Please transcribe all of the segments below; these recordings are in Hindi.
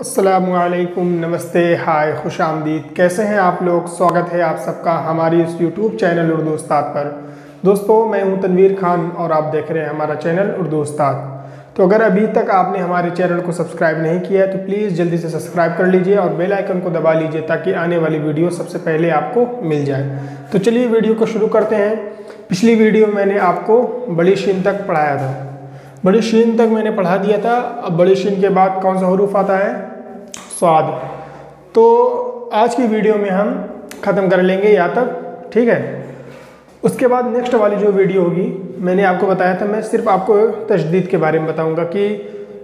अस्सलामुअलैकुम, नमस्ते, हाय, खुश आमदीद। कैसे हैं आप लोग? स्वागत है आप सबका हमारी इस यूट्यूब चैनल उर्दू उस्ताद पर। दोस्तों, मैं हूं तनवीर खान और आप देख रहे हैं हमारा चैनल उर्दू उस्ताद। तो अगर अभी तक आपने हमारे चैनल को सब्सक्राइब नहीं किया है तो प्लीज़ जल्दी से सब्सक्राइब कर लीजिए और बेल आइकन को दबा लीजिए ताकि आने वाली वीडियो सबसे पहले आपको मिल जाए। तो चलिए वीडियो को शुरू करते हैं। पिछली वीडियो में मैंने आपको बड़ी शीन तक पढ़ाया था, बड़ी शीन तक मैंने पढ़ा दिया था। अब बड़ी शीन के बाद कौन सा हरूफ आता है? स्वाद। तो आज की वीडियो में हम ख़त्म कर लेंगे यहाँ तक, ठीक है। उसके बाद नेक्स्ट वाली जो वीडियो होगी, मैंने आपको बताया था, मैं सिर्फ आपको तशदीद के बारे में बताऊंगा कि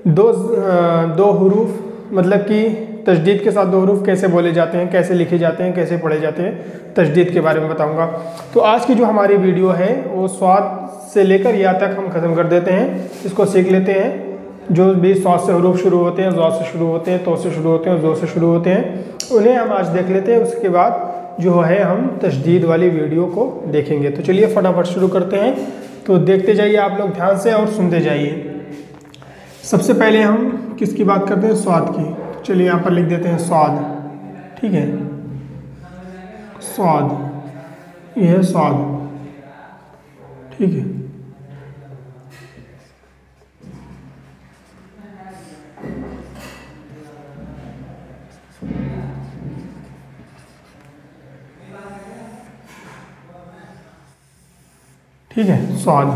दो हरूफ, मतलब कि तशदीद के साथ दो हरूफ कैसे बोले जाते हैं, कैसे लिखे जाते हैं, कैसे पढ़े जाते हैं, तशदीद के बारे में बताऊंगा। तो आज की जो हमारी वीडियो है वो स्वाद से लेकर या तक हम ख़त्म कर देते हैं, इसको सीख लेते हैं। जो भी स्वाद से हरूफ शुरू होते हैं, ज़ौ से शुरू होते हैं, तो से शुरू होते हैं, ज़ो से शुरू होते हैं, उन्हें हम आज देख लेते हैं। उसके बाद जो है हम तशदीद वाली वीडियो को देखेंगे। तो चलिए फटाफट शुरू करते हैं। तो देखते जाइए आप लोग ध्यान से और सुनते जाइए। सबसे पहले हम किसकी बात करते हैं? स्वाद की। चलिए यहाँ पर लिख देते हैं स्वाद, ठीक है। स्वाद, यह है स्वाद, ठीक है। ठीक है, स्वाद।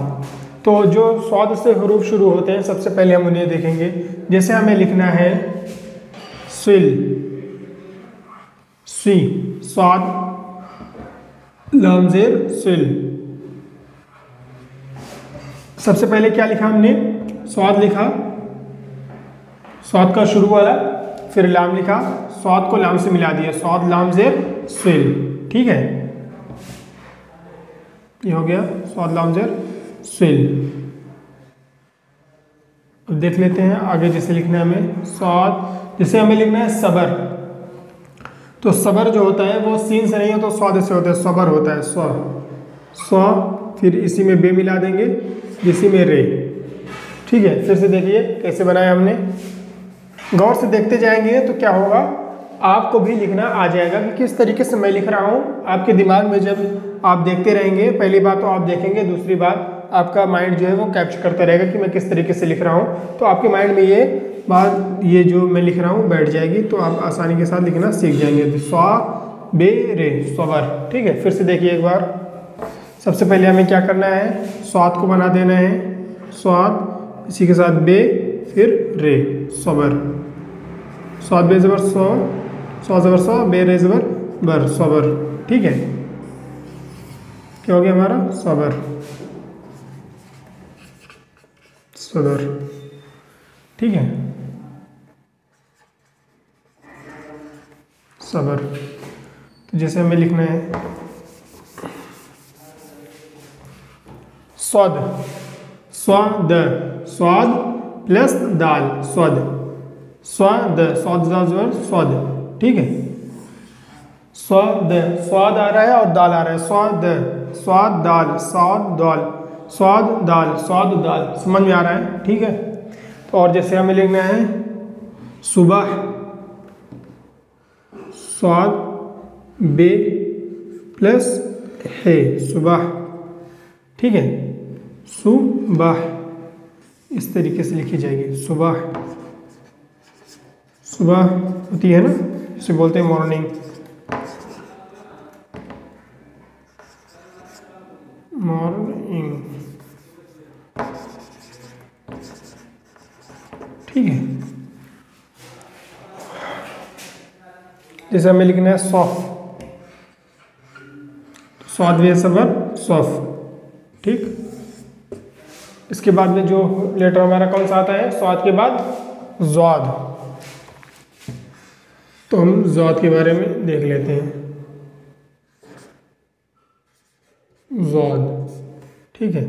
तो जो स्वाद से हरूफ शुरू होते हैं सबसे पहले हम उन्हें देखेंगे। जैसे हमें लिखना है स्विल, सी, स्वाद, लामजेर, स्विल। सबसे पहले क्या लिखा हमने? स्वाद लिखा, स्वाद का शुरू वाला, फिर लाम लिखा, स्वाद को लाम से मिला दिया, स्वाद लामजेर स्विल, ठीक है। ये हो गया स्वाद लामजेर स्विल। अब देख लेते हैं आगे। जैसे लिखना है हमें स्वाद, जैसे हमें लिखना है सबर, तो सबर जो होता है वो सीन से नहीं होता, स्वाद से होता है, सबर होता है, स्व, स्व, फिर इसी में बे मिला देंगे, इसी में रे, ठीक है। फिर से देखिए कैसे बनाया हमने, गौर से देखते जाएंगे तो क्या होगा, आपको भी लिखना आ जाएगा कि किस तरीके से मैं लिख रहा हूँ। आपके दिमाग में जब आप देखते रहेंगे, पहली बात तो आप देखेंगे, दूसरी बात आपका माइंड जो है वो कैप्चर करता रहेगा कि मैं किस तरीके से लिख रहा हूँ। तो आपके माइंड में ये बात, ये जो मैं लिख रहा हूँ बैठ जाएगी, तो आप आसानी के साथ लिखना सीख जाएंगे। स्वा बे रे, सबर, ठीक है। फिर से देखिए एक बार। सबसे पहले हमें क्या करना है? स्वाद को बना देना है, स्वाद, इसी के साथ बे, फिर रे, सबर, स्वाद बे ज़बर सौ, सौ ज़बर सौ, बे रे ज़बर बर, सबर, ठीक है। क्या हो गया हमारा? सबर, सबर, ठीक है, सबर। तो जैसे हमें लिखना है स्वाद, स्वाद, स्वाद प्लस दाल, स्वाद, स्वाद, स्वाद ज़बर स्वाद, ठीक है। स्वाद, स्वाद आ रहा है और दाल आ रहा है, स्वाद, स्वाद दाल, स्वाद दाल, स्वाद दाल, स्वाद दाल, समझ में आ रहा है, ठीक है। तो और जैसे हमें लिखना है सुबह, स्वाद बे प्लस है, सुबह, ठीक है, सुबह, इस तरीके से लिखी जाएगी, सुबह, सुबह होती है ना, इसे बोलते हैं मॉर्निंग, मॉर्निंग, ठीक है। जैसे हमें लिखना है सौफ, स्वाद वे सबर सौफ, ठीक। इसके बाद में जो लेटर हमारा कौन सा आता है? स्वाद के बाद ज़्वाद। तो हम ज़्वाद के बारे में देख लेते हैं। ज़्वाद, ठीक है,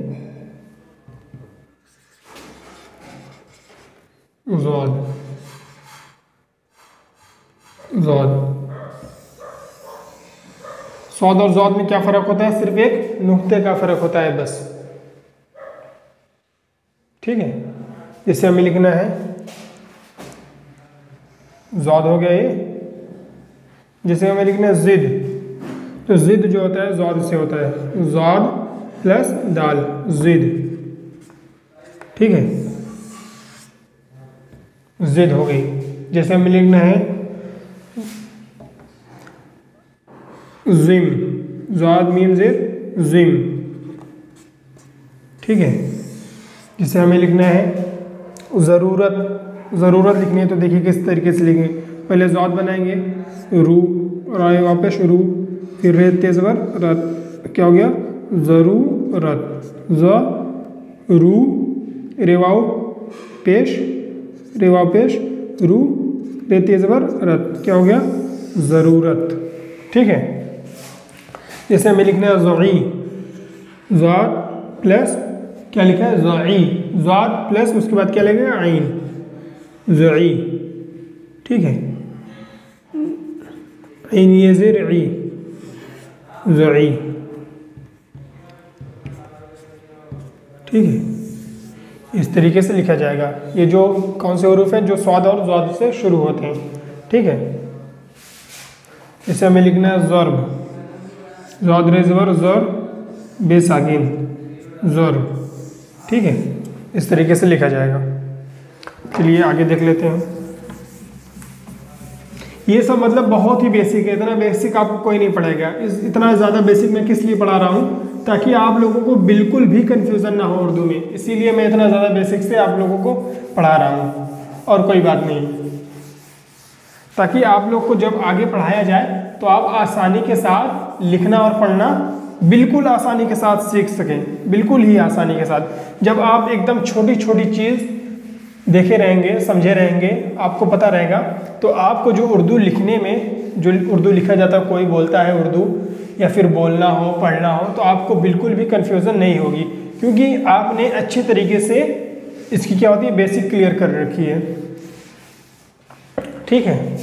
ज़्वाद, ज़्वाद। स्वाद और ज़ौद में क्या फ़र्क होता है? सिर्फ एक नुक्ते का फ़र्क होता है बस, ठीक है। इसे हमें लिखना है ज़ाद हो गया ये। जैसे हमें लिखना है ज़िद, तो ज़िद जो होता है ज़ाद से होता है, ज़ाद प्लस दाल, ज़िद। ठीक है, ज़िद हो गई। जैसे हमें लिखना है ज़िम, ज़ाद मीम ज़िद, ज़िम। ठीक है, जिसे हमें लिखना है ज़रूरत। ज़रूरत लिखनी है तो देखिए किस तरीके से लिखें। पहले ज़ाद बनाएंगे, रू, और आए वापस रू, फिर रे तेज़ बर रत, क्या हो गया ज़रूरत। ज़ रू, रेवाव पेश, रेवाव पेश, रू, रे तेज़ बर रत, क्या हो गया ज़रूरत। ठीक है, जैसे हमें लिखना है ज़ई, ज़ाद प्लस क्या लिखा है ज़ई, ज़ाद प्लस उसके बाद क्या लगेगा आइन, ज़ई। ठीक है, आइन ये ज़ेर ई, ज़ई। ठीक है, इस तरीके से लिखा जाएगा। ये जो कौन से हरूफ हैं जो स्वाद और ज़ाद से शुरू होते हैं। ठीक है, इसे हमें लिखना है ज़र्ब, ज़ाद रे ज़बर ज़र, बेसाकिन, ज़र्ब। ठीक है, इस तरीके से लिखा जाएगा। चलिए आगे देख लेते हैं। ये सब मतलब बहुत ही बेसिक है, इतना बेसिक आपको कोई नहीं पढ़ेगा। इतना ज़्यादा बेसिक मैं किस लिए पढ़ा रहा हूँ, ताकि आप लोगों को बिल्कुल भी कन्फ्यूज़न ना हो उर्दू में, इसीलिए मैं इतना ज़्यादा बेसिक से आप लोगों को पढ़ा रहा हूँ, और कोई बात नहीं। ताकि आप लोग को जब आगे पढ़ाया जाए तो आप आसानी के साथ लिखना और पढ़ना बिल्कुल आसानी के साथ सीख सकें, बिल्कुल ही आसानी के साथ। जब आप एकदम छोटी छोटी चीज़ देखे रहेंगे, समझे रहेंगे, आपको पता रहेगा, तो आपको जो उर्दू लिखने में, जो उर्दू लिखा जाता है, कोई बोलता है उर्दू या फिर बोलना हो पढ़ना हो, तो आपको बिल्कुल भी कन्फ्यूज़न नहीं होगी, क्योंकि आपने अच्छे तरीके से इसकी क्या होती है बेसिक क्लियर कर रखी है। ठीक है,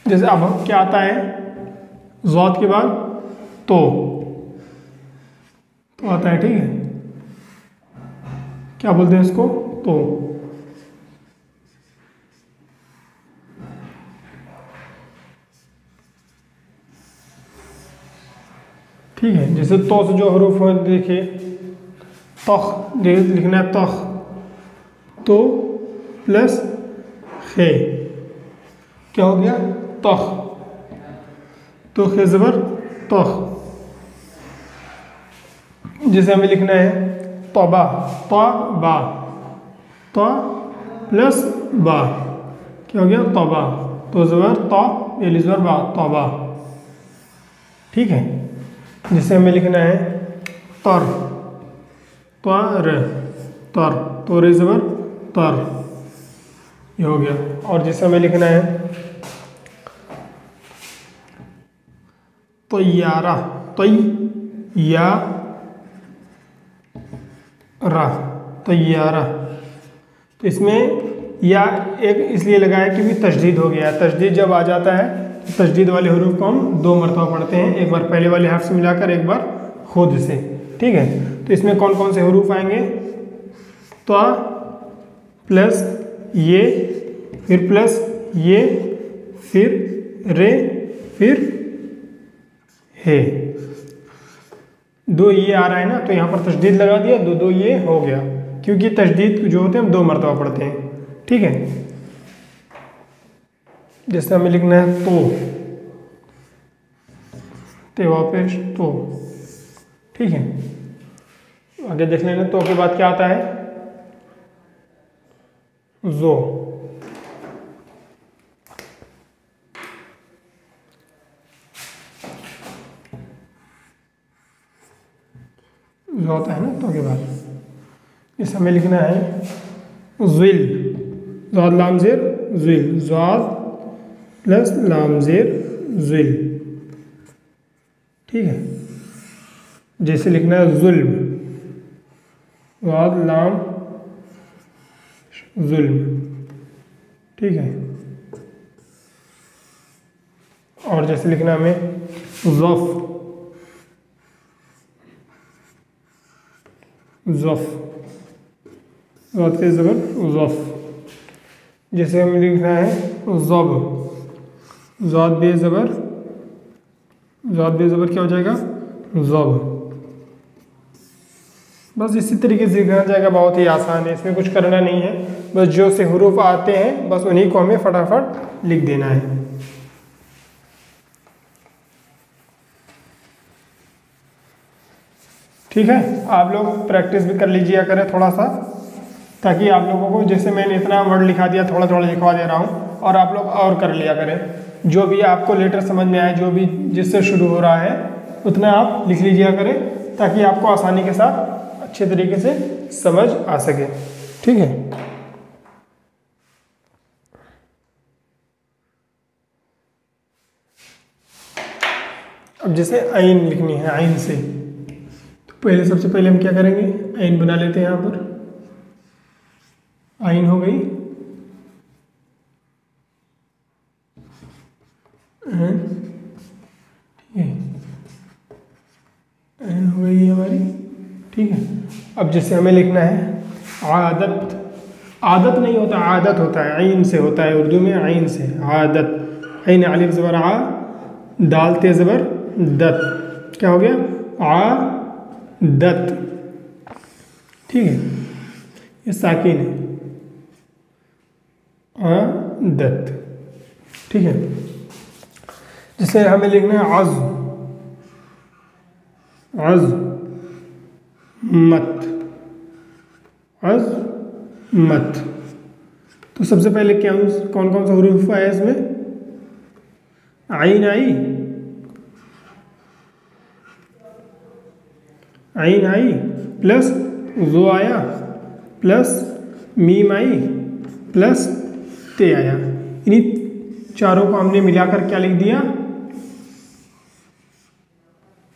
जैसे अब क्या आता है ज़ाद के बाद तो आता है। ठीक है, क्या बोलते हैं इसको तो। ठीक है, जैसे तो से जो हरूफ है देखिए, तख लिखना है, तख तो प्लस खे, क्या हो गया तख, तो खे ज़बर तख। जैसे हमें लिखना है तौबा, तौबा, तो प्लस बा, क्या हो गया तौबा, तो ज़बर तो, ये ज़बर बा, तौबा। ठीक है, जिसे हमें लिखना है तर, तर, तर, तो रे ज़बर तर, ये हो गया। और जिसे हमें लिखना है तैयारा, तैयारा, तैयारा। तो इसमें या एक इसलिए लगा है क्योंकि तशदीद हो गया है। तशदीद जब आ जाता है तो तशदीद वाले हरूफ को हम दो मरतबा पढ़ते हैं, एक बार पहले वाले हर्फ से मिलाकर, एक बार खुद से। ठीक है, तो इसमें कौन कौन से हरूफ आएंगे, तो प्लस ये, फिर प्लस ये, फिर रे, फिर हे। दो ये आ रहा है ना, तो यहाँ पर तशदीद लगा दिया, दो दो ये हो गया, क्योंकि तशदीद जो होते हैं हम दो मरतबा पढ़ते हैं। ठीक है, जैसे हमें लिखना है तो, ते वापिस तो। ठीक है, आगे देख लेना, तो के बाद क्या आता है जो, जो होता है ना तो के बाद। इस हमें लिखना है ज़िल, ज़ाद लाम ज़ेर ज़िल, ज़ाद प्लस लाम ज़ेर ज़िल। ठीक है, जैसे लिखना है जुल्म, ज़ाद लाम जुल्म। ठीक है, और जैसे लिखना हमें ज़फ़, ज़फ़, ज़ाद पे ज़बर ज़फ़। जैसे हमें लिखना है ज़ब, ज़ाद बे ज़बर, ज़ाद बे ज़बर क्या हो जाएगा? ज़ब। बस इसी तरीके से लिखा जाएगा, बहुत ही आसान है, इसमें कुछ करना नहीं है, बस जो से हुरूफ आते हैं बस उन्हीं को हमें फटाफट लिख देना है। ठीक है, आप लोग प्रैक्टिस भी कर लीजिए करें थोड़ा सा, ताकि आप लोगों को, जैसे मैंने इतना वर्ड लिखा दिया, थोड़ा थोड़ा लिखवा दे रहा हूँ, और आप लोग और कर लिया करें। जो भी आपको लेटर समझ में आए, जो भी जिससे शुरू हो रहा है, उतना आप लिख लीजिए करें, ताकि आपको आसानी के साथ अच्छे तरीके से समझ आ सके। ठीक है, अब जैसे आइन लिखनी है, आइन से, तो पहले सबसे पहले हम क्या करेंगे? आइन बना लेते हैं। यहाँ पर आइन हो गई, ठीक है, आइन हो गई हमारी। ठीक है, अब जैसे हमें लिखना है आदत, आदत नहीं होता, आदत होता है, आइन से होता है उर्दू में, आइन से आदत। आइन अलिफ ज़बर आ, दाल ते ज़बर दत, क्या हो गया? आदत। ठीक है, ये साकिन है, आदत। ठीक है, जैसे हमें लिखना है अज़, अज़ मत, अज़ मत। तो सबसे पहले क्या, कौन कौन सा हुरूफ आया इसमें? आइन आई, आइन आई, प्लस ज़ो आया, प्लस मीम आई, प्लस ते आया। इन्हीं चारों को हमने मिलाकर क्या लिख दिया?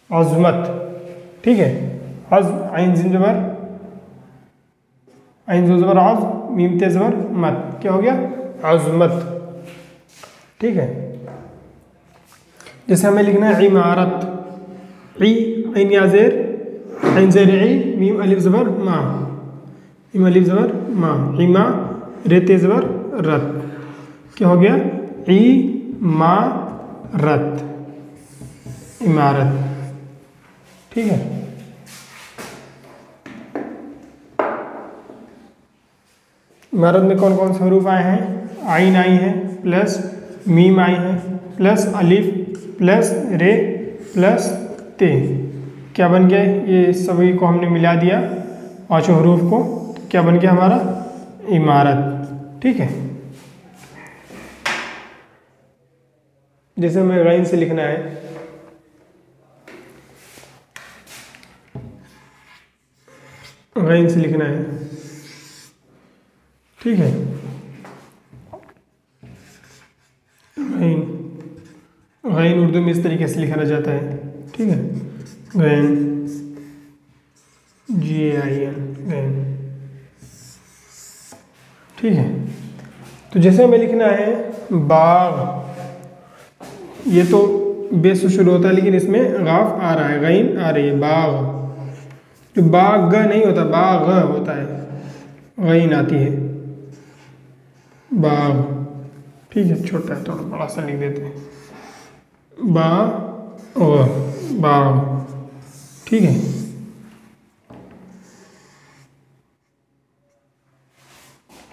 अज़मत। ठीक है, अज़, आइन जिन ज़बर, आइन ज़ो ज़बर अज़, मीम ते ज़बर मत, क्या हो गया? अज़मत। ठीक है, जैसे हमें लिखना है इमारत, ई आइन या ज़ेर, आइन ज़ेर ई, मीम अलिफ ज़बर मा, मीम अलिफ ज़बर मा, इमा, रे ते ज़बर रत, क्या हो गया? ई मा रत, इमारत। ठीक है, इमारत में कौन कौन से हरूफ आए हैं? आइन आई है, प्लस मीम आई है, प्लस अलिफ, प्लस रे, प्लस ते, क्या बन गया? ये सभी को हमने मिला दिया, पांचों हरूफ को, तो क्या बन गया हमारा? इमारत। ठीक है, जैसे हमें गैन से लिखना है, गैन से लिखना है। ठीक है, गैन, गैन उर्दू में इस तरीके से लिखा जाता है। ठीक है, गैन, GAIN, गैन। ठीक है, तो जैसे हमें लिखना है बाग, ये तो बे से शुरू होता है, लेकिन इसमें गाफ आ रहा है, गैन आ रही है, बाग। तो बाग नहीं होता, बाग होता है, गैन आती है, बाग। ठीक है, छोटा है, थोड़ा बड़ा सा लिख देते हैं, बाग। ठीक है,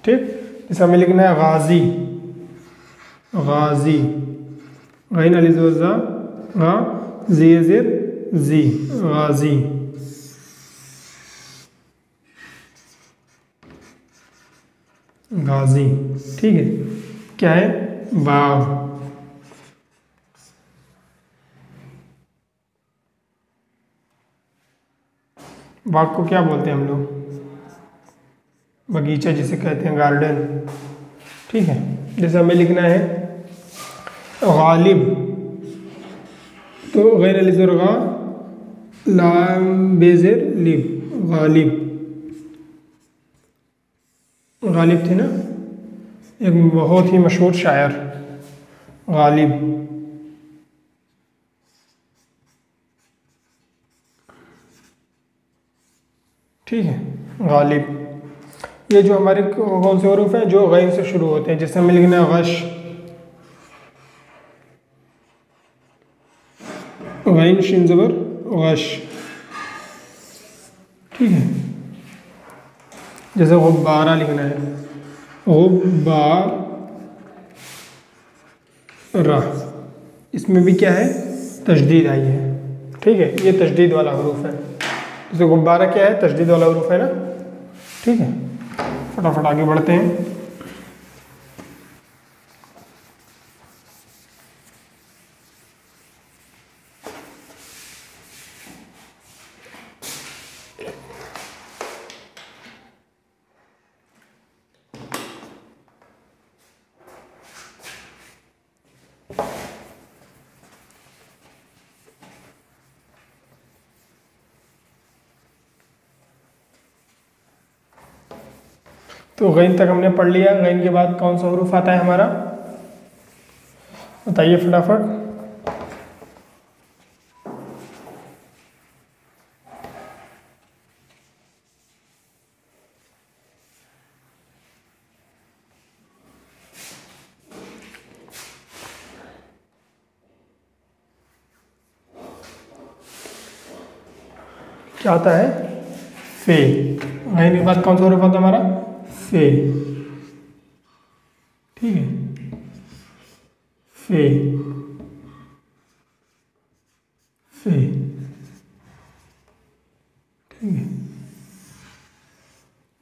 ठीक, जैसे हमें लिखना है गाजी, गाजी, गैन अलिफ ज़बर ज़ा, गा, जी ज़ेर जी, गाजी। गाजी। ठीक है, क्या है? बाग। बाग को क्या बोलते हैं हम लोग? बगीचा जिसे कहते हैं, गार्डन। ठीक है, जैसे हमें लिखना है गालिब, तो गैर अलिफ ज़बर गा, लाम बेज़ेर लिब, गालिब। गालिब थे ना, एक बहुत ही मशहूर शायर, गालिब। ठीक है, गालिब। ये जो हमारे कौन से हरूफ हैं जो गैन से शुरू होते हैं, जैसे हमें लिखना है गश, गैन शिन ज़बर गश, ठीक है। जैसे गुब्बारा लिखना है, गुब्बारा, इसमें भी क्या है, तशदीद आई है, ठीक है। ये तशदीद वाला हरूफ है। जैसे गुब्बारा क्या है, तशदीद वाला हरूफ है ना, ठीक है। फटाफट आगे बढ़ते हैं। तो गैन तक हमने पढ़ लिया। गैन के बाद कौन सा हरूफ आता है हमारा, बताइए फटाफट। क्या आता है, फे। गैन के बाद कौन सा हरूफ आता है हमारा, फे, ठीक है, फे, फे, ठीक है।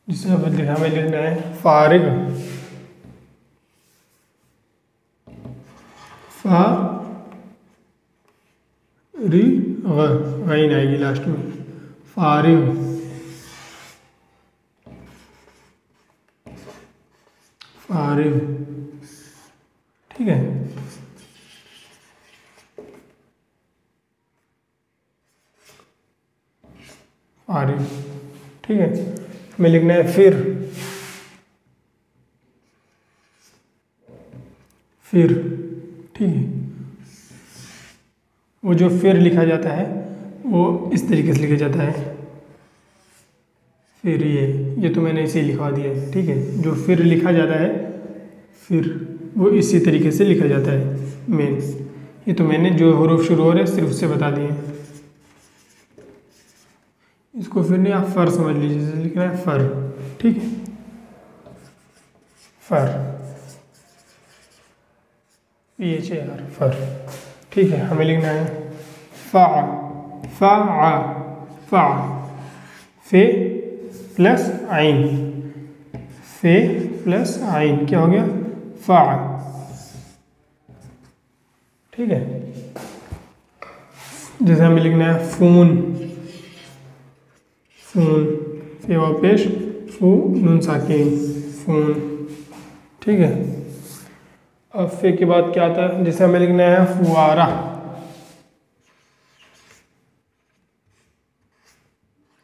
जिसे हमें लिखना है फारिग, गैन आएगी लास्ट में, फारिग, फारिग, ठीक है। फारिग, ठीक है। हमें लिखना है फिर, ठीक है। वो जो फिर लिखा जाता है वो इस तरीके से लिखा जाता है, फिर ये तो मैंने इसे लिखवा दिया है, ठीक है। जो फिर लिखा जाता है, फिर वो इसी तरीके से लिखा जाता है मेन। ये तो मैंने जो हरूफ शुरू हो रहे सिर्फ उससे बता दिए। इसको फिर नहीं, आप फर समझ लीजिए, जैसे लिख रहा है फर, ठीक है, फर, PHAR, फर, ठीक है। हमें लिखना है फा, फा, फे प्लस आइन, फे प्लस आइन, क्या हो गया, फा, ठीक है। जैसे हमें लिखना है फून, फून, फे व पेश, फू नून साकिन, फून, ठीक है। अब फे के बाद क्या आता है, जैसे हमें लिखना है फुआरा,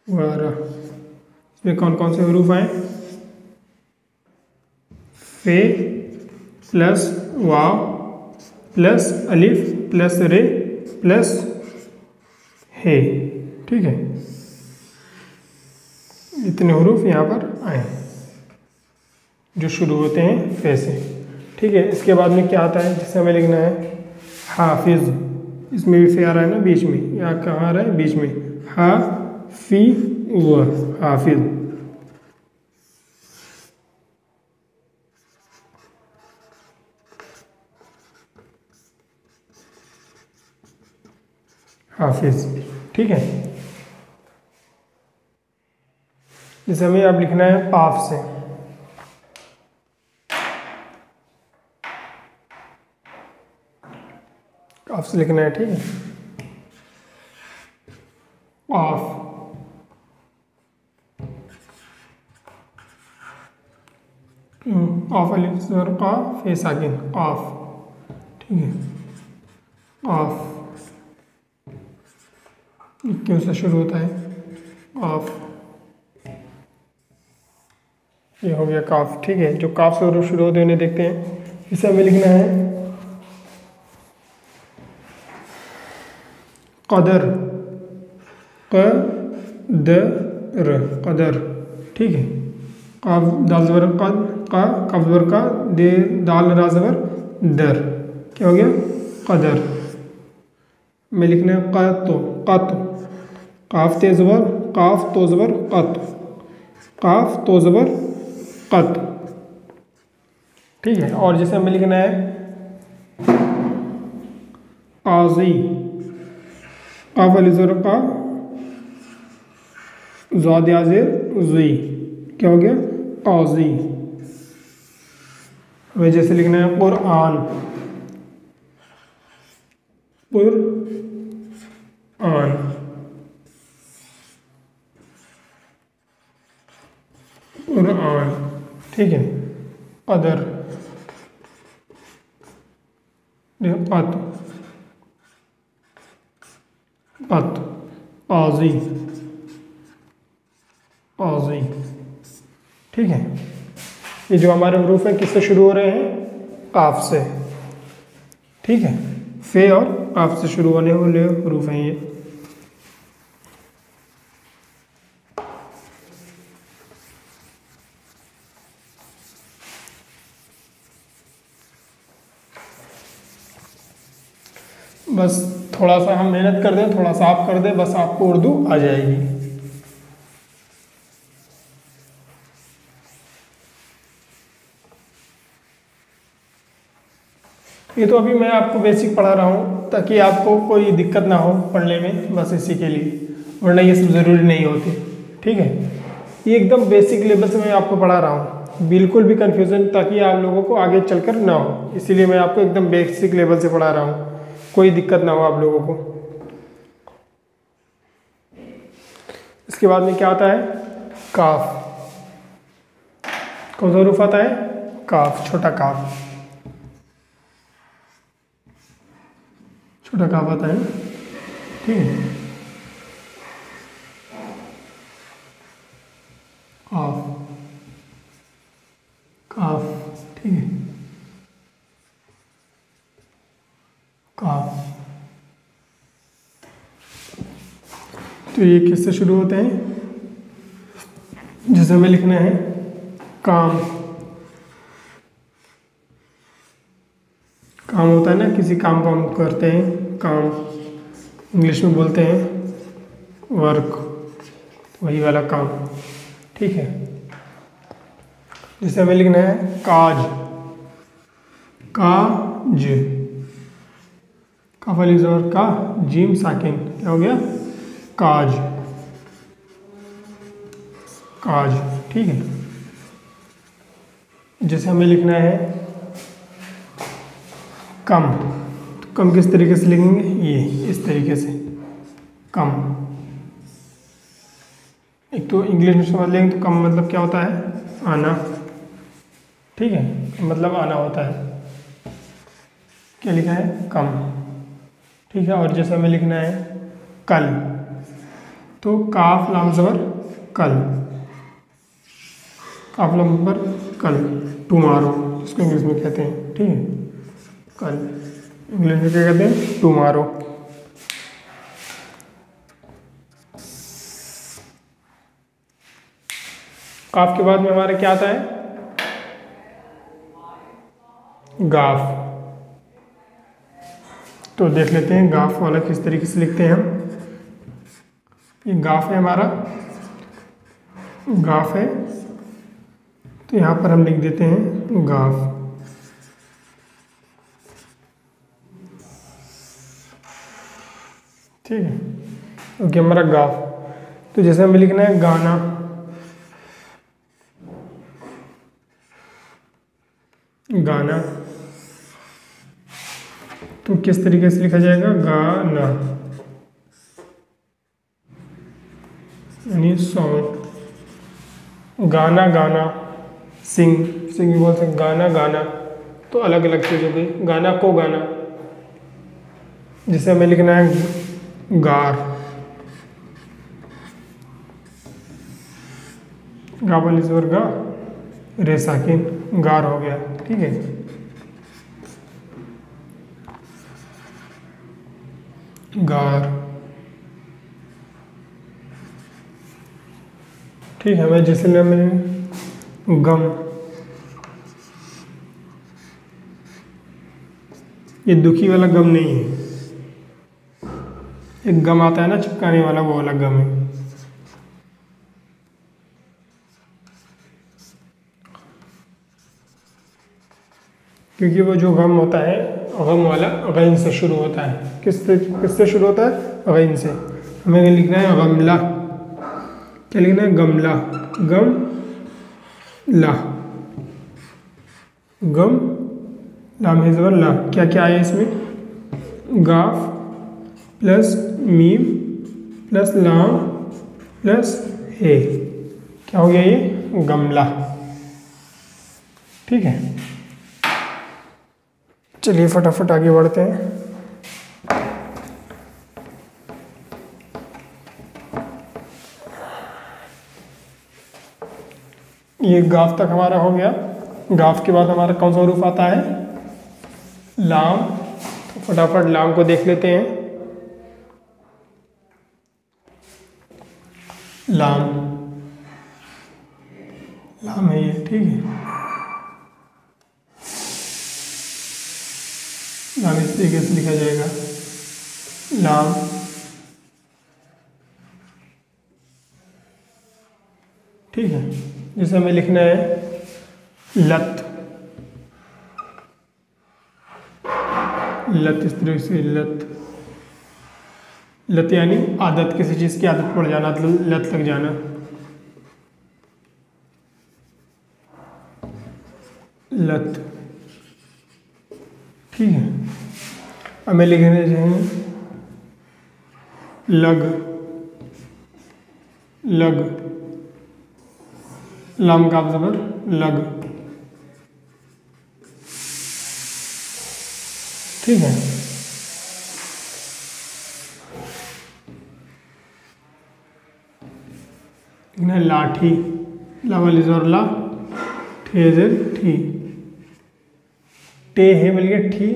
फुआरा। इसमें कौन कौन से हरूफ आए, फे प्लस वाव प्लस अलिफ प्लस रे प्लस हे, ठीक है। इतने हरूफ यहाँ पर आए जो शुरू होते हैं फे से, ठीक है। इसके बाद में क्या आता है, जिससे हमें लिखना है हाफिज, इसमें भी फे आ रहा है ना बीच में, या कहाँ आ रहा है, बीच में, हाफिज, हाफिज, ठीक है। जैसे हमें अब लिखना है काफ से, काफ से लिखना है, ठीक है। काफ, काफ अलिफ ज़बर का फे साकिन, काफ, ठीक है। काफ क्यों से शुरू होता है, काफ, ये हो गया काफ, ठीक है। जो काफ से शुरू होते हैं उन्हें देखते हैं। इसे हमें लिखना है कदर, र, कदर। ठीक है, काफ दाल ज़बर कद, का कफ ज़बर का, दे दाल रा ज़बर दर, क्या हो गया कदर। मैं लिखना है कत, काफ ते ज़बर, काफ तो ज़बर कत, काफ तो ज़बर कत। ठीक है, और जैसे हमें लिखना है काज़ी, काफ अली ज़बर का, ज़ाद याज़ेर ज़ी, क्या हो गया काज़ी। हमें जैसे लिखना है कुरआन, कुरआन। कुरआन। ठीक है, कदर, कत, कत, काज़ी, काज़ी। ठीक है, ये जो हमारे हरूफ हैं किससे शुरू हो रहे हैं, काफ से। ठीक है, फे और काफ से शुरू होने वाले हरूफ हैं ये। बस थोड़ा सा हम मेहनत कर दें, थोड़ा सा आप कर दें, बस आपको उर्दू आ जाएगी। ये तो अभी मैं आपको बेसिक पढ़ा रहा हूँ ताकि आपको कोई दिक्कत ना हो पढ़ने में, बस इसी के लिए, वरना ये सब ज़रूरी नहीं होती। ठीक है, ये एकदम बेसिक लेवल से मैं आपको पढ़ा रहा हूँ, बिल्कुल भी कन्फ्यूज़न, ताकि आप लोगों को आगे चलकर ना हो, इसीलिए मैं आपको एकदम बेसिक लेवल से पढ़ा रहा हूँ, कोई दिक्कत ना हो आप लोगों को। इसके बाद में क्या आता है, काफ। कौन सा हरूफ आता है, काफ, छोटा काफ, छोटा काफ आता है। ठीक है, काफ, काफ। ठीक है, काफ। तो ये किससे शुरू होते हैं, जैसे हमें लिखना है काम। काम होता है ना, किसी काम को हम करते हैं, काम इंग्लिश में बोलते हैं वर्क, वही वाला काम। ठीक है, जैसे हमें लिखना है काज, काज, काफ अली ज़बर का, जीम साकिन, क्या हो गया काज, काज। ठीक है, जैसे हमें लिखना है कम, तो कम किस तरीके से लिखेंगे, ये इस तरीके से कम। एक तो इंग्लिश में समझ लेंगे तो कम मतलब क्या होता है, आना। ठीक है, मतलब आना होता है, क्या लिखा है कम। ठीक है, और जैसे हमें लिखना है कल, तो काफ लाम ज़बर कल, काफ लाम ज़बर कल, टुमारो इसको इंग्लिश में कहते हैं। ठीक है, कल इंग्लिश में क्या कहते हैं, टुमारो। काफ के बाद में हमारा क्या आता है, गाफ। तो देख लेते हैं गाफ वाला किस तरीके से लिखते हैं हम। ये गाफ है हमारा, गाफ है, तो यहाँ पर हम लिख देते हैं गाफ। ठीक है, ओके, हमारा गाफ। तो जैसे हमें लिखना है गाना, गाना, तो किस तरीके से लिखा जाएगा, गाना यानी सॉन्ग। गाना, गाना, सिंग, सिंग भी बोल सकते, गाना, गाना, तो अलग अलग चीज़ हो गई, गाना को गाना। जिसे हमें लिखना है गार, गा वाली ज़बर गा, रे साकिन, गार हो गया। ठीक है, गार। ठीक है, मैं जैसे लिया मैंने गम, ये दुखी वाला गम नहीं है, एक गम आता है ना चिपकाने वाला, वो वाला गम है। क्योंकि वो जो गम होता है, गम वाला गैन से शुरू होता है। किससे शुरू होता है? गैन से। हमें लिखना है गमला। क्या लिखना है? गमला। गम ला, गम लाम है ज़बर ला। क्या क्या आया इसमें? गाफ प्लस मीम प्लस लाम प्लस हे, क्या हो गया ये? गमला। ठीक है, चलिए फटाफट आगे बढ़ते हैं। ये गाफ तक हमारा हो गया। गाफ के बाद हमारा कौन सा हरूफ आता है? लाम। तो फटाफट लाम को देख लेते हैं। लाम, लाम है ये, ठीक है। लाम इस तरीके से लिखा जाएगा, लाम। ठीक है, जैसे हमें लिखना है लत। लत इस तरह से, लत। लत यानी आदत, किसी चीज़ की आदत पड़ जाना, लत लग जाना। लत, ठीक है। हमें लिखने चाहिए लग। लग, लाम का ज़बर लग, ठीक है। लाठी, ला वाली ज़बर ला, ठे ज़ेर ठी, टे है मिल गया ठी,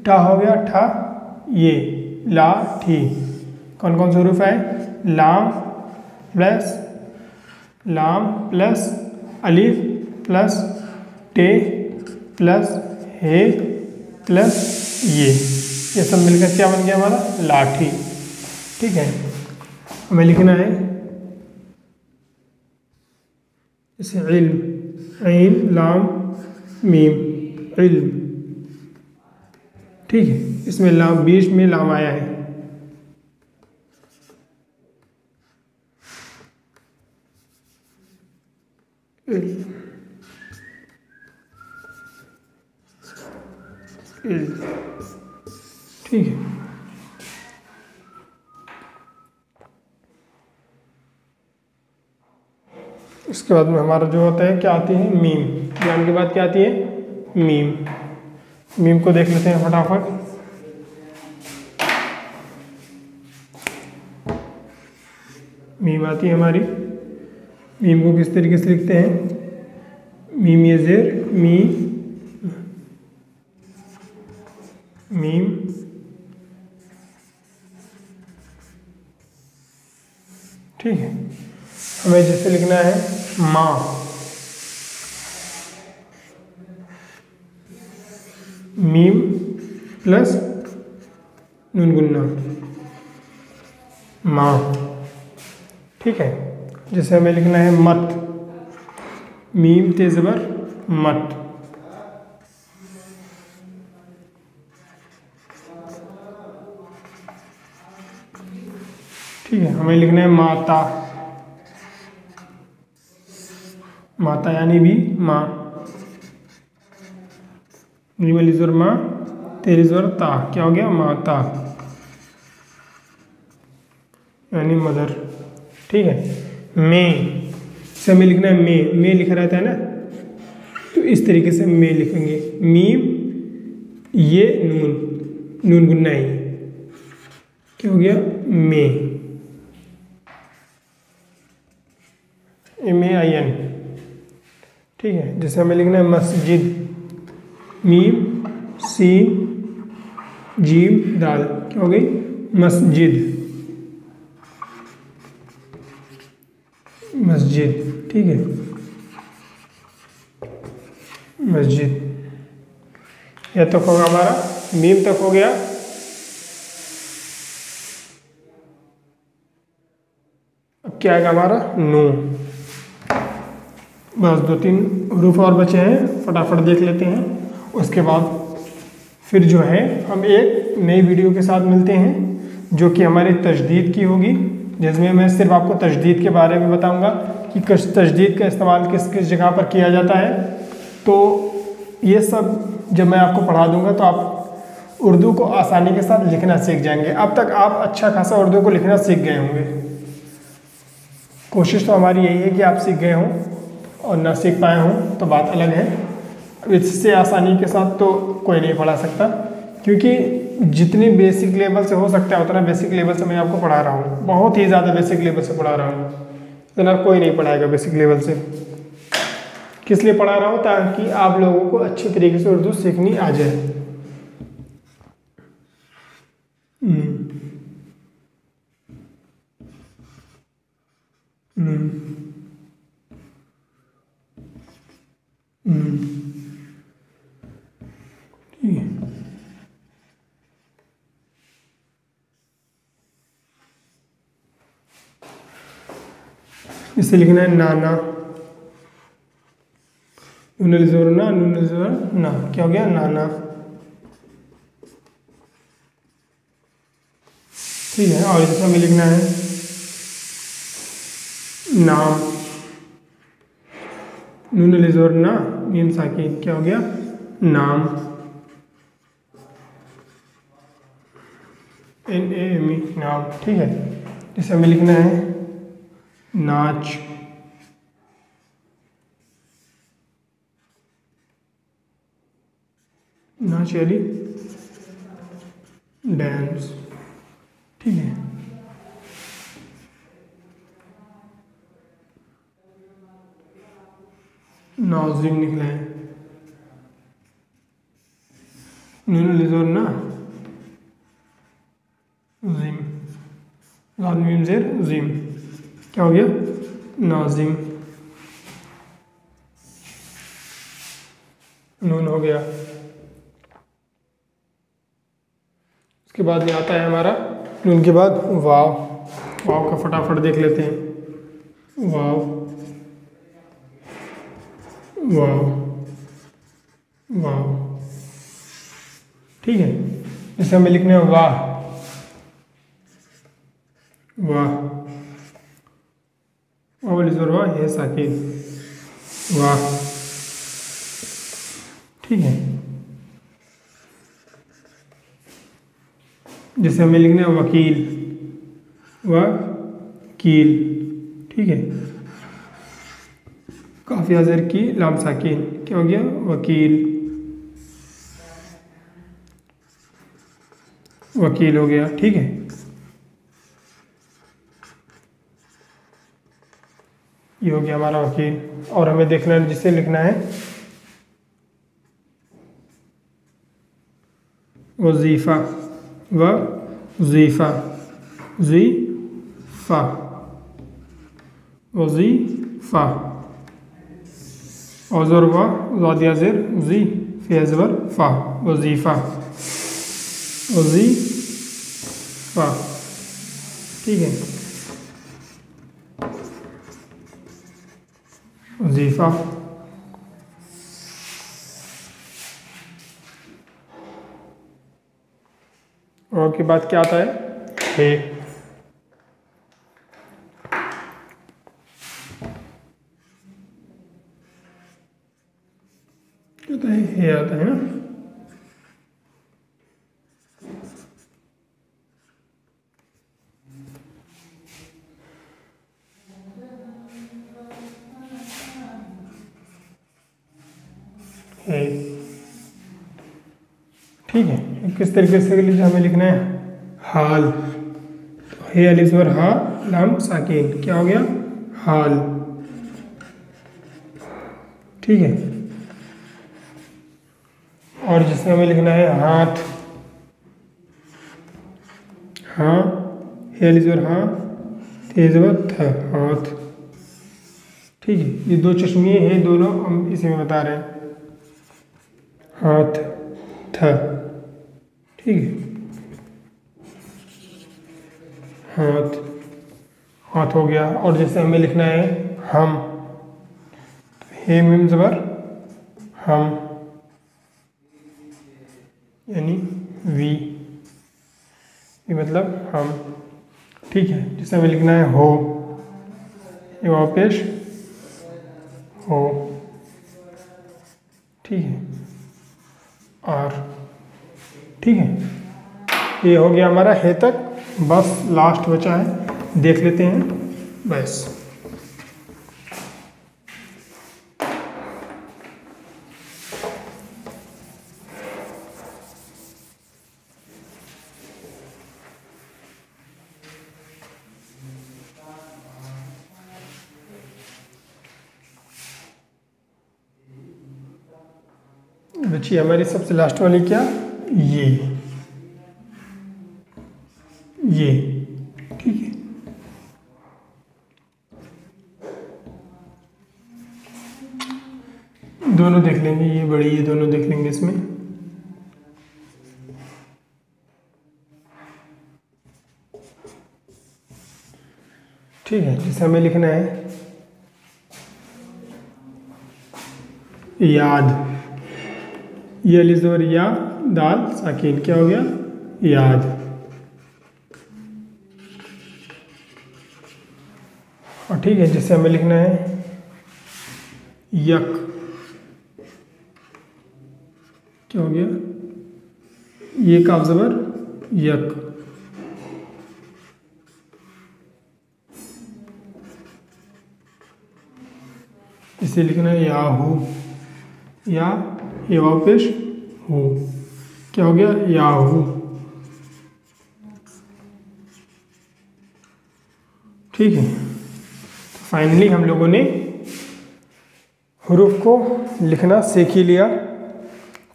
टा हो गया ठा, ये ला ठी। कौन कौन से हरूफ है? लाम प्लस अलिफ प्लस टे प्लस हे प्लस ये सब मिलकर क्या बन गया हमारा? लाठी। ठीक है, हमें लिखना है इसे इल्म, ऐन लाम मीम, इल्म। ठीक है, इसमें लाम, बीच में लाम आया है। ठीक है, इसके बाद में हमारा जो होता है क्या आती है? मीम। ज्ञान के बाद क्या आती है? मीम। मीम को देख लेते हैं फटाफट। मीम आती है हमारी। मीम को किस तरीके से लिखते हैं? मीम ये ज़ेर मी, मीम, ठीक है। हमें जैसे लिखना है माँ, मीम प्लस नून गुन्ना, माँ। ठीक है, जैसे हमें लिखना है मत, मीम ते ज़बर मत, ठीक है। हमें लिखना है माता, माता यानी भी माँ, नीमल ज़बर माँ, तेरी ज़बर ता, क्या हो गया? माता यानी मदर। ठीक है। में से हमें लिखना है में लिखा रहता है ना, तो इस तरीके से में लिखेंगे। मीम ये नून गुन्ना ही, क्या हो गया? में, MAIN। ठीक है, जैसे हमें लिखना है मस्जिद, मीम सीन जीम दाल, क्या हो गई? मस्जिद। मस्जिद, ठीक है, मस्जिद। यह तक होगा हमारा, मीम तक हो गया। अब क्या आएगा हमारा, नून। बस 2-3 हरूफ और बचे हैं, फटाफट देख लेते हैं। उसके बाद फिर जो है हम एक नई वीडियो के साथ मिलते हैं जो कि हमारी तजदीद की होगी, जिसमें मैं सिर्फ आपको तजदीद के बारे में बताऊंगा कि तजदीद का इस्तेमाल किस किस जगह पर किया जाता है। तो ये सब जब मैं आपको पढ़ा दूंगा तो आप उर्दू को आसानी के साथ लिखना सीख जाएंगे। अब तक आप अच्छा खासा उर्दू को लिखना सीख गए होंगे। कोशिश तो हमारी यही है कि आप सीख गए हों, और ना सीख पाए हों तो बात अलग है। इससे आसानी के साथ तो कोई नहीं पढ़ा सकता, क्योंकि जितनी बेसिक लेवल से हो सकता है उतना बेसिक लेवल से मैं आपको पढ़ा रहा हूँ। बहुत ही ज़्यादा बेसिक लेवल से पढ़ा रहा हूँ, इतना कोई नहीं पढ़ाएगा बेसिक लेवल से। किस लिए पढ़ा रहा हूँ, ताकि आप लोगों को अच्छी तरीके से उर्दू सीखनी आ जाए। ठीक है, इसे लिखना है नाना, नून ज़ोर ना, नून ज़ोर ना, क्या हो गया, नाना। ठीक है, और इसमें हमें लिखना है नाम, नून ज़ोर ना, मीम साकिन, क्या हो गया, नाम, NAME, नाम। ठीक है, इसे हमें लिखना है नाच, नाच यानी डांस। ठीक है, नाजिम लिखना है, नून ज़ोर ना, जिम, लाम मीम ज़ेर जिम, क्या हो गया, नाजिम, नून हो गया। उसके बाद में आता है हमारा नून के बाद वाव। वाव का फटाफट देख लेते हैं। वाव, वाव, वाव। ठीक है, इसे हमें लिखने हैं वाह, वाह, वाह है साकिन, वाह। ठीक है, जिसे हमें लिखना है वकील, वकील। ठीक है, काफी अजर की लाम साकिन, क्या हो गया, वकील, वकील हो गया। ठीक है, ये हो गया हमारा वकील। और हमें देखना है, जिसे लिखना है वजीफा, वजीफा, ज़ीफा, वजीफा, औज़र ज़ादिया ज़ेर जी, फ़ेज़वर फ़ा, वजीफा, वजीफा। ठीक है, वजीफा। और के बाद क्या आता है, है। कहता है आता है ना। है, ठीक है। किस तरीके से हमें लिखना है, हाल, तो हे अलिफ ज़बर हा, लाम साकिन, क्या हो गया, हाल। ठीक है, और जिसमें हमें लिखना है हाथ, हाँ, हे अलिफ ज़बर हा, ते ज़बर थ, हाथ। ठीक है, ये दो चश्मे हैं, दोनों हम इसी में बता रहे हैं। हाथ थ, ठीक है, हाथ, हाथ हो गया। और जैसे हमें लिखना है हम, हे मीम ज़बर हम, यानी वी, ये मतलब हम, ठीक है। जैसे हमें लिखना है हो, ये वाव पेश हो, ठीक है, और ठीक है, ये हो गया हमारा हे तक। बस लास्ट बचा है, देख लेते हैं बस। बची हमारी सबसे लास्ट वाली क्या, ये ठीक है। दोनों देख लेंगे, ये बड़ी, ये दोनों देख लेंगे इसमें। ठीक है, जैसे हमें लिखना है याद, ये अलिफ ज़बर या, दाल साकिन, क्या हो गया, याद। और ठीक है, जैसे हमें लिखना है यक, क्या हो गया, ये काफ ज़बर यक। इसे लिखना है याहू, या ये वाव पेश हो, क्या हो गया, याहू। ठीक है, तो फाइनली हम लोगों ने हुरूफ को लिखना सीख ही लिया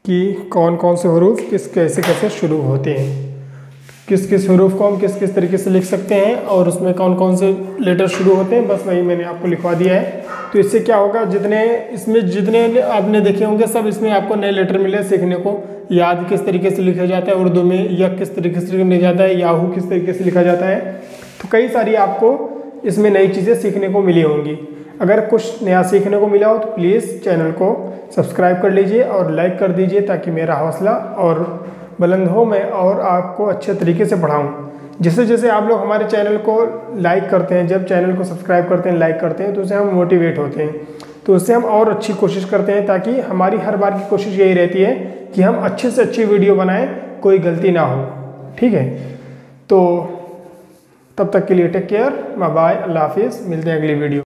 कि कौन कौन से हुरूफ कैसे कैसे शुरू होते हैं, किस किस हुरूफ को हम किस किस तरीके से लिख सकते हैं, और उसमें कौन कौन से लेटर शुरू होते हैं। बस वही मैंने आपको लिखवा दिया है। तो इससे क्या होगा, जितने आपने देखे होंगे सब इसमें आपको नए लेटर मिले सीखने को। याद किस तरीके से लिखा जाता है उर्दू में, यक किस तरीके से लिखा जाता है, याहू किस तरीके से लिखा जाता है। तो कई सारी आपको इसमें नई चीज़ें सीखने को मिली होंगी। अगर कुछ नया सीखने को मिला हो तो प्लीज़ चैनल को सब्सक्राइब कर लीजिए और लाइक कर दीजिए, ताकि मेरा हौसला और बुलंद हो, मैं और आपको अच्छे तरीके से पढ़ाऊँ। जैसे जैसे आप लोग हमारे चैनल को लाइक करते हैं, जब चैनल को सब्सक्राइब करते हैं, लाइक करते हैं, तो उससे हम मोटिवेट होते हैं, तो उससे हम और अच्छी कोशिश करते हैं, ताकि हमारी हर बार की कोशिश यही रहती है कि हम अच्छे से अच्छी वीडियो बनाएं, कोई गलती ना हो। ठीक है, तो तब तक के लिए टेक केयर, बाय बाय, अल्लाह हाफिज़, मिलते हैं अगली वीडियो।